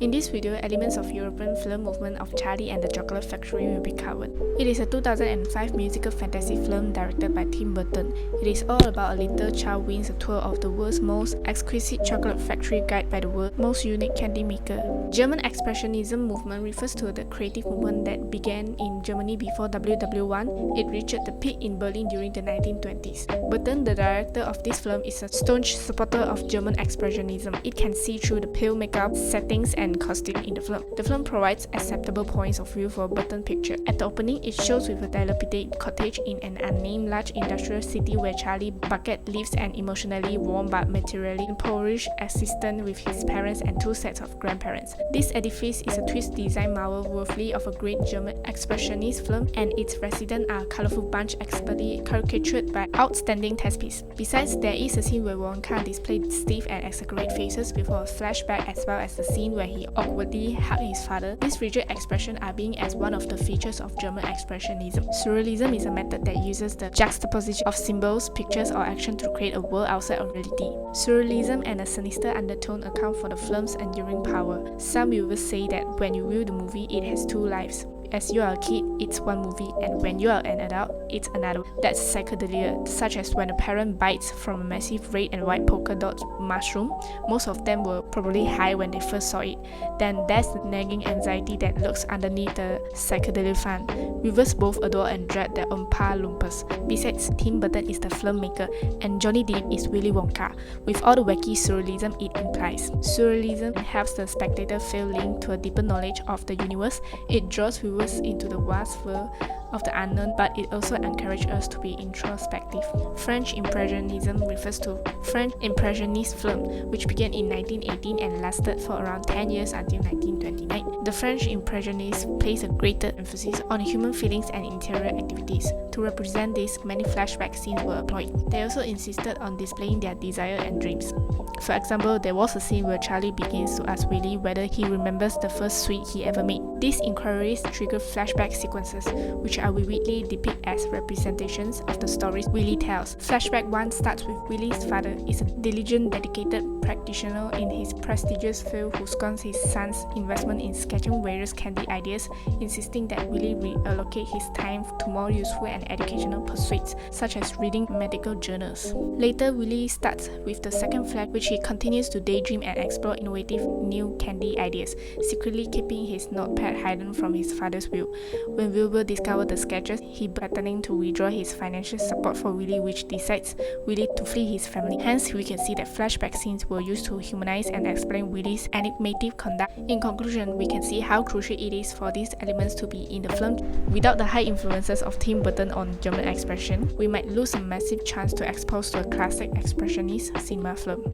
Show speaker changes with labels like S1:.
S1: In this video, elements of European film movement of Charlie and the Chocolate Factory will be covered. It is a 2005 musical fantasy film directed by Tim Burton. It is all about a little child wins a tour of the world's most exquisite chocolate factory guided by the world's most unique candy maker. German Expressionism movement refers to the creative movement that began in Germany before WW1. It reached the peak in Berlin during the 1920s. Burton, the director of this film, is a staunch supporter of German Expressionism. It can see through the pale makeup, settings, and costume in the film. The film provides acceptable points of view for a Burton picture. At the opening, it shows with a dilapidated cottage in an unnamed large industrial city where Charlie Bucket lives an emotionally warm but materially impoverished existence with his parents and two sets of grandparents. This edifice is a twist design marvel worthy of a great German expressionist film, and its residents are a colorful bunch expertly caricatured by outstanding thespians. Besides, there is a scene where Wonka displays stiff and exaggerate faces before a flashback, as well as the scene where he awkwardly hugged his father. These rigid expressions are being as one of the features of German Expressionism. Surrealism is a method that uses the juxtaposition of symbols, pictures, or action to create a world outside of reality. Surrealism and a sinister undertone account for the film's enduring power. Some viewers say that when you view the movie, it has two lives. As you are a kid, it's one movie, and when you are an adult, it's another. That's psychedelia, such as when a parent bites from a massive red and white polka dot mushroom. Most of them were probably high when they first saw it. Then there's the nagging anxiety that lurks underneath the psychedelic fun. Viewers both adore and dread their Oompa Loompas. Besides, Tim Burton is the filmmaker, and Johnny Depp is Willy Wonka, with all the wacky surrealism it implies. Surrealism helps the spectator feel linked to a deeper knowledge of the universe. It draws viewers into the vast world of the unknown, but it also encourages us to be introspective. French Impressionism refers to French Impressionist film, which began in 1918 and lasted for around 10 years until 1929. The French Impressionists placed a greater emphasis on human feelings and interior activities. To represent this, many flashback scenes were employed. They also insisted on displaying their desire and dreams. For example, there was a scene where Charlie begins to ask Willy whether he remembers the first sweet he ever made. These inquiries trigger flashback sequences, which are vividly depicted as representations of the stories Willy tells. Flashback 1 starts with Willy's father is a diligent, dedicated practitioner in his prestigious field who scorns his son's investment in sketching various candy ideas, insisting that Willy reallocate his time to more useful and educational pursuits, such as reading medical journals. Later, Willy starts with the second flag, which he continues to daydream and explore innovative new candy ideas, secretly keeping his notepad hidden from his father's view. When Wilbur discovers the sketches, he threatening to withdraw his financial support for Willy, which decides Willy to flee his family. Hence, we can see that flashback scenes were used to humanize and explain Willy's enigmatic conduct. In conclusion, we can see how crucial it is for these elements to be in the film. Without the high influences of Tim Burton on German expression, we might lose a massive chance to expose to a classic expressionist cinema film.